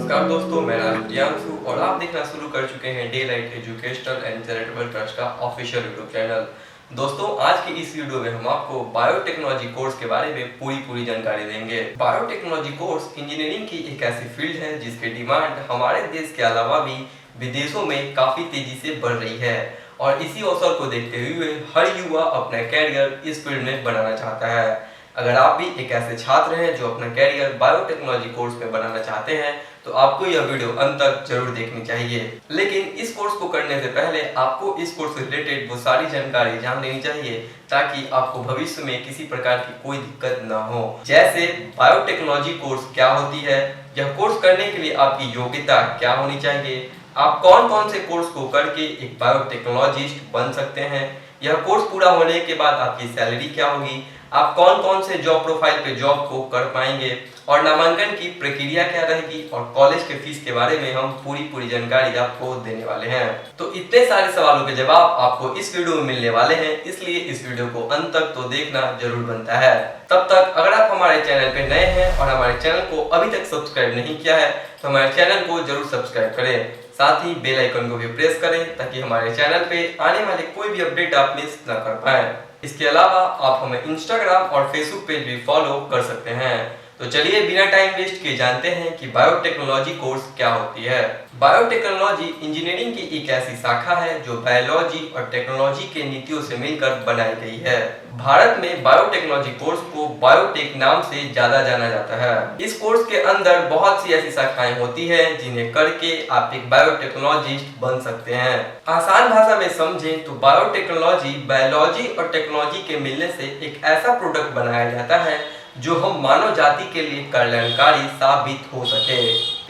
नमस्कार दोस्तों, मैं नाम प्रियांशु और आप देखना शुरू कर चुके हैं day light educational and charitable trust का ऑफिशियल यूट्यूब चैनल। दोस्तों, आज की इस वीडियो में हम आपको बायोटेक्नोलॉजी कोर्स के बारे में पूरी जानकारी देंगे। बायोटेक्नोलॉजी कोर्स इंजीनियरिंग की एक ऐसी फील्ड है जिसकी डिमांड हमारे देश के अलावा भी विदेशों में काफी तेजी से बढ़ रही है और इसी अवसर को देखते हुए हर युवा अपना कैरियर इस फील्ड में बनाना चाहता है। अगर आप भी एक ऐसे छात्र हैं जो अपना कैरियर बायोटेक्नोलॉजी कोर्स में बनाना चाहते हैं तो आपको यह वीडियो अंत तक जरूर देखनी चाहिए। लेकिन इस कोर्स को करने से पहले आपको इस कोर्स से रिलेटेड वो सारी जानकारी जान लेनी चाहिए ताकि आपको भविष्य में किसी प्रकार की कोई दिक्कत न हो। जैसे बायोटेक्नोलॉजी कोर्स क्या होती है, यह कोर्स करने के लिए आपकी योग्यता क्या होनी चाहिए, आप कौन कौन से कोर्स को करके एक बायोटेक्नोलॉजिस्ट बन सकते हैं, यह कोर्स पूरा होने के बाद आपकी सैलरी क्या होगी, आप कौन कौन से जॉब प्रोफाइल पे जॉब को कर पाएंगे और नामांकन की प्रक्रिया क्या रहेगी और कॉलेज के फीस के बारे में हम पूरी जानकारी आपको देने वाले हैं। तो इतने सारे सवालों के जवाब आपको इस वीडियो में मिलने वाले हैं, इसलिए इस वीडियो को अंत तक तो देखना जरूर बनता है। तब तक अगर आप हमारे चैनल पे नए हैं और हमारे चैनल को अभी तक सब्सक्राइब नहीं किया है तो हमारे चैनल को जरूर सब्सक्राइब करें, साथ ही बेल आइकन को भी प्रेस करें ताकि हमारे चैनल पे आने वाले कोई भी अपडेट आप मिस न कर पाए। इसके अलावा आप हमें इंस्टाग्राम और फेसबुक पेज भी फॉलो कर सकते हैं। तो चलिए बिना टाइम वेस्ट किए जानते हैं कि बायोटेक्नोलॉजी कोर्स क्या होती है। बायोटेक्नोलॉजी इंजीनियरिंग की एक ऐसी शाखा है जो बायोलॉजी और टेक्नोलॉजी के नीतियों से मिलकर बनाई गई है। भारत में बायोटेक्नोलॉजी कोर्स को बायोटेक नाम से ज्यादा जाना जाता है। इस कोर्स के अंदर बहुत सी ऐसी शाखाएं होती है जिन्हें करके आप एक बायोटेक्नोलॉजिस्ट बन सकते हैं। आसान भाषा में समझें तो बायोटेक्नोलॉजी बायोलॉजी और टेक्नोलॉजी के मिलने से एक ऐसा प्रोडक्ट बनाया जाता है जो हम मानव जाति के लिए कल्याणकारी साबित हो सके।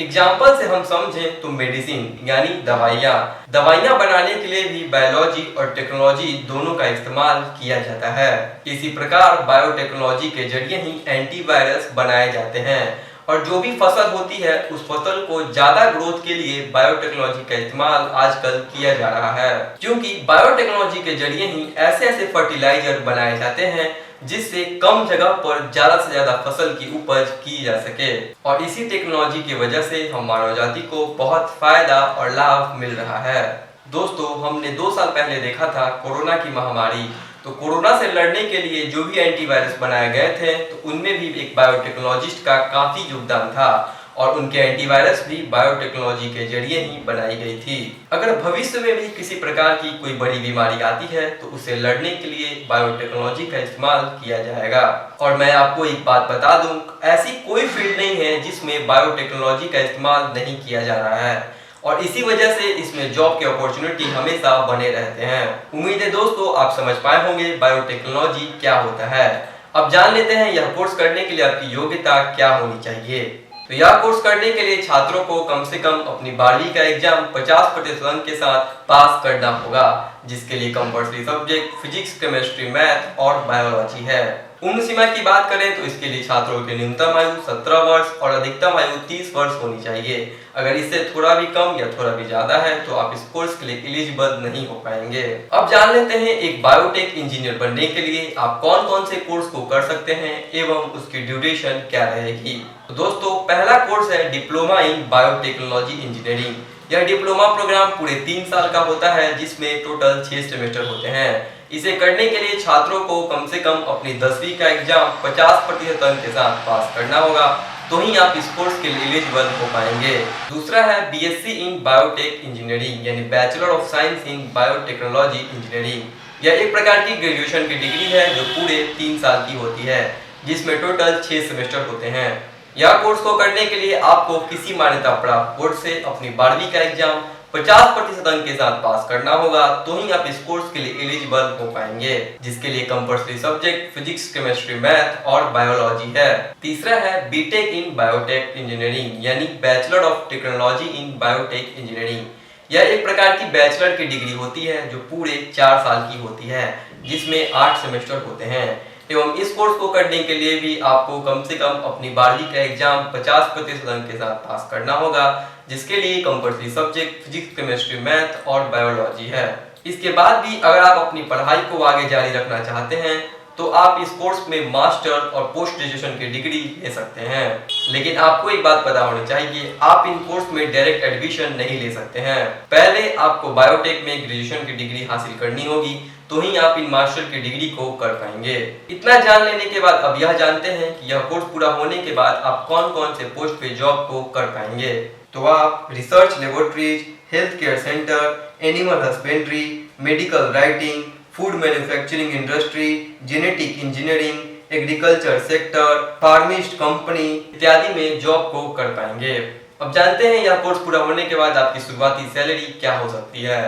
एग्जाम्पल से हम समझें तो मेडिसिन यानी दवाइयाँ बनाने के लिए भी बायोलॉजी और टेक्नोलॉजी दोनों का इस्तेमाल किया जाता है। इसी प्रकार बायोटेक्नोलॉजी के जरिए ही एंटीवायरस बनाए जाते हैं और जो भी फसल होती है उस फसल को ज्यादा ग्रोथ के लिए बायोटेक्नोलॉजी का इस्तेमाल आजकल किया जा रहा है, क्योंकि बायोटेक्नोलॉजी के जरिए ही ऐसे फर्टिलाइजर बनाए जाते हैं जिससे कम जगह पर ज्यादा से ज्यादा फसल की उपज की जा सके और इसी टेक्नोलॉजी की वजह से हम मानव जाति को बहुत फायदा और लाभ मिल रहा है। दोस्तों, हमने 2 साल पहले देखा था कोरोना की महामारी, तो कोरोना से लड़ने के लिए जो भी एंटीवायरस बनाए गए थे तो उनमें भी एक बायोटेक्नोलॉजिस्ट का काफी योगदान था और उनके एंटीवायरस भी बायोटेक्नोलॉजी के जरिए ही बनाई गई थी। अगर भविष्य में भी किसी प्रकार की कोई बड़ी बीमारी आती है तो उसे लड़ने के लिए बायोटेक्नोलॉजी का इस्तेमाल किया जाएगा। और मैं आपको एक बात बता दूं, ऐसी कोई फील्ड नहीं है जिसमें बायोटेक्नोलॉजी का इस्तेमाल नहीं किया जा रहा है और इसी वजह से इसमें जॉब के अपॉर्चुनिटी हमेशा बने रहते हैं। उम्मीद है दोस्तों आप समझ पाए होंगे बायोटेक्नोलॉजी क्या होता है। अब जान लेते हैं यह कोर्स करने के लिए आपकी योग्यता क्या होनी चाहिए। तो यह कोर्स करने के लिए छात्रों को कम से कम अपनी 12वीं का एग्जाम 50% अंक के साथ पास करना होगा, जिसके लिए compulsory subject physics, chemistry, math और बायोलॉजी है। उम्र सीमा की बात करें तो इसके लिए छात्रों की न्यूनतम आयु 17 वर्ष और अधिकतम आयु 30 वर्ष होनी चाहिए। अगर इससे थोड़ा भी कम या थोड़ा भी ज्यादा है तो आप इस कोर्स के लिए एलिजिबल नहीं हो पाएंगे। अब जान लेते हैं एक बायोटेक इंजीनियर बनने के लिए आप कौन कौन से कोर्स को कर सकते हैं एवं उसकी ड्यूरेशन क्या रहेगी। तो दोस्तों, पहला कोर्स है डिप्लोमा इन बायोटेक्नोलॉजी इंजीनियरिंग। यह डिप्लोमा प्रोग्राम पूरे 3 साल का होता है जिसमें टोटल 6 सेमेस्टर होते हैं। इसे करने के लिए छात्रों को कम से कम अपनी 10वीं का एग्जाम 50% अंक के साथ पास करना होगा, तो ही आप इस कोर्स के लिए एलिजिबल हो पाएंगे। दूसरा है बीएससी इन बायोटेक इंजीनियरिंग यानी bachelor of science in biotechnology engineering. यह एक प्रकार की ग्रेजुएशन की डिग्री है जो पूरे 3 साल की होती है, जिसमें टोटल 6 सेमेस्टर होते हैं। यह कोर्स को करने के लिए आपको किसी मान्यता प्राप्त बोर्ड से अपनी 12वीं का एग्जाम 50% अंक के साथ पास करना होगा, तो ही आप इस कोर्स के लिए एलिजिबल हो पाएंगे, जिसके लिए compulsory subject physics, chemistry, math और बायोलॉजी है। तीसरा है बीटेक इन बायोटेक इंजीनियरिंग यानी bachelor of technology in biotech engineering. यह एक प्रकार की बैचलर की डिग्री होती है जो पूरे 4 साल की होती है, जिसमें 8 सेमेस्टर होते हैं एवं इस कोर्स को करने के लिए भी आपको कम से कम अपनी 12वीं का एग्जाम 50% अंक के साथ पास करना होगा, जिसके लिए compulsory subject physics, chemistry, math और बायोलॉजी है। इसके बाद भी अगर आप अपनी पढ़ाई को आगे जारी रखना चाहते हैं तो आप इस कोर्स में मास्टर और पोस्ट ग्रेजुएशन की डिग्री ले सकते हैं। लेकिन आपको एक बात पता होनी चाहिए, आप इन कोर्स में डायरेक्ट एडमिशन नहीं ले सकते हैं। पहले आपको बायोटेक में ग्रेजुएशन की डिग्री हासिल करनी होगी, तो ही आप इन मास्टर की डिग्री को कर पाएंगे। इतना जान लेने के बाद अब यह जानते हैं कि यह कोर्स पूरा होने के बाद आप कौन कौन से पोस्ट पे जॉब को कर पाएंगे। तो आप research laboratories, health care centre, animal husbandry, medical writing, food manufacturing industry, genetic engineering, agriculture sector, फार्मिस्ट company इत्यादि में जॉब को कर पाएंगे। अब जानते हैं यह कोर्स पूरा होने के बाद आपकी शुरुआती सैलरी क्या हो सकती है।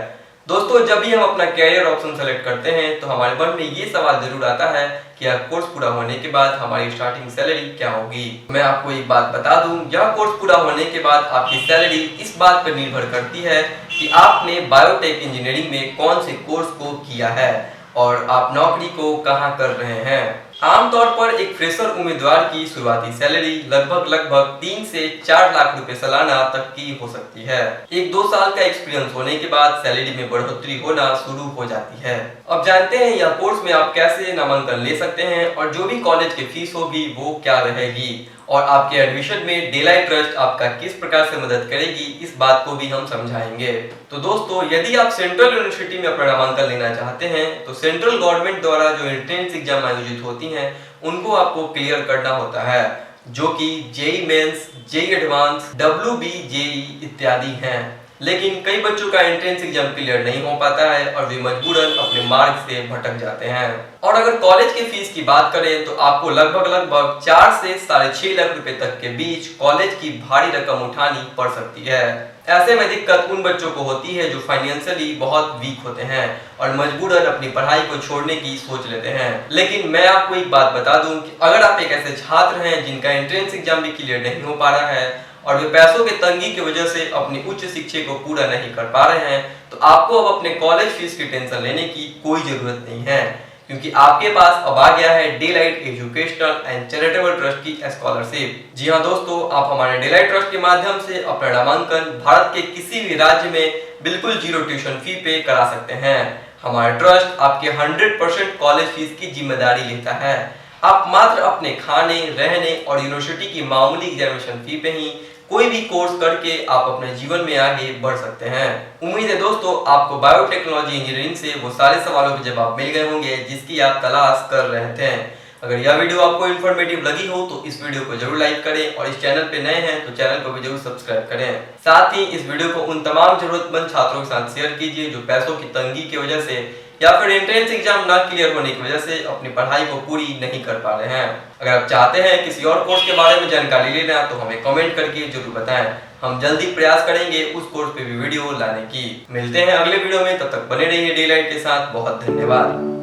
दोस्तों, जब भी हम अपना कैरियर ऑप्शन सेलेक्ट करते हैं तो हमारे मन में ये सवाल जरूर आता है कि यह कोर्स पूरा होने के बाद हमारी स्टार्टिंग सैलरी क्या होगी। मैं आपको एक बात बता दूं, यह कोर्स पूरा होने के बाद आपकी सैलरी इस बात पर निर्भर करती है कि आपने बायोटेक इंजीनियरिंग में कौन से कोर्स को किया है और आप नौकरी को कहां कर रहे हैं। आमतौर पर एक फ्रेशर उम्मीदवार की शुरुआती सैलरी लगभग 3 से 4 लाख रुपए सालाना तक की हो सकती है। 1-2 साल का एक्सपीरियंस होने के बाद सैलरी में बढ़ोतरी होना शुरू हो जाती है। अब जानते हैं यह कोर्स में आप कैसे नामांकन ले सकते हैं और जो भी कॉलेज की फीस होगी वो क्या रहेगी, और आपके एडमिशन में डेलाइट ट्रस्ट आपका किस प्रकार से मदद करेगी, इस बात को भी हम समझाएंगे। तो दोस्तों, यदि आप सेंट्रल यूनिवर्सिटी में अपना नामांकन लेना चाहते हैं तो सेंट्रल गवर्नमेंट द्वारा जो एंट्रेंस एग्जाम आयोजित होती हैं उनको आपको क्लियर करना होता है, जो कि JEE mains, JEE advance, WBJEE इत्यादि हैं। लेकिन कई बच्चों का एंट्रेंस एग्जाम क्लियर नहीं हो पाता है और वे मजबूरन अपने मार्ग से भटक जाते हैं। और अगर कॉलेज की फीस की बात करें तो आपको लगभग 4 से 6.5 लाख रुपए तक के बीच कॉलेज की भारी रकम उठानी पड़ सकती है। ऐसे में दिक्कत उन बच्चों को होती है जो फाइनेंशियली बहुत वीक होते हैं और मजबूरन अपनी पढ़ाई को छोड़ने की सोच लेते हैं। लेकिन मैं आपको एक बात बता दूं कि अगर आप एक ऐसे छात्र हैं जिनका एंट्रेंस एग्जाम भी क्लियर नहीं हो पा रहा है और वे पैसों की तंगी की वजह से अपनी उच्च शिक्षा को पूरा नहीं कर पा रहे हैं, तो आपको अब अपने कॉलेज फीस की टेंशन लेने की कोई जरूरत नहीं है, क्योंकि आपके पास अब आ गया है Delight educational and charitable trust की स्कॉलरशिप। जी हाँ दोस्तों, आप हमारे डेलाइट ट्रस्ट के माध्यम से अपना नामांकन भारत के किसी भी राज्य में बिल्कुल 0 ट्यूशन फी पे करा सकते हैं। हमारा ट्रस्ट आपके 100% कॉलेज फीस की जिम्मेदारी लेता है। आप मात्र अपने खाने, रहने और यूनिवर्सिटी की मामूली एग्जामिनेशन फी पे ही कोई भी कोर्स करके आप अपने जीवन में आगे बढ़ सकते हैं। उम्मीद है दोस्तों, आपको बायोटेक्नोलॉजी इंजीनियरिंग से वो सारे सवालों के जवाब मिल गए होंगे जिसकी आप तलाश कर रहे थे। अगर यह वीडियो आपको इन्फॉर्मेटिव लगी हो तो इस वीडियो को जरूर लाइक करें और इस चैनल पे नए हैं तो चैनल को भी जरूर सब्सक्राइब करें। साथ ही इस वीडियो को उन तमाम जरूरतमंद छात्रों के साथ शेयर कीजिए जो पैसों की तंगी की वजह से या फिर एंट्रेंस एग्जाम ना क्लियर होने की वजह से अपनी पढ़ाई को पूरी नहीं कर पा रहे हैं। अगर आप चाहते हैं किसी और कोर्स के बारे में जानकारी लेना तो हमें कमेंट करके जरूर बताएं। हम जल्दी प्रयास करेंगे उस कोर्स पे भी वीडियो लाने की। मिलते हैं अगले वीडियो में, तब तक बने रहिए डेलाइट के साथ। बहुत धन्यवाद।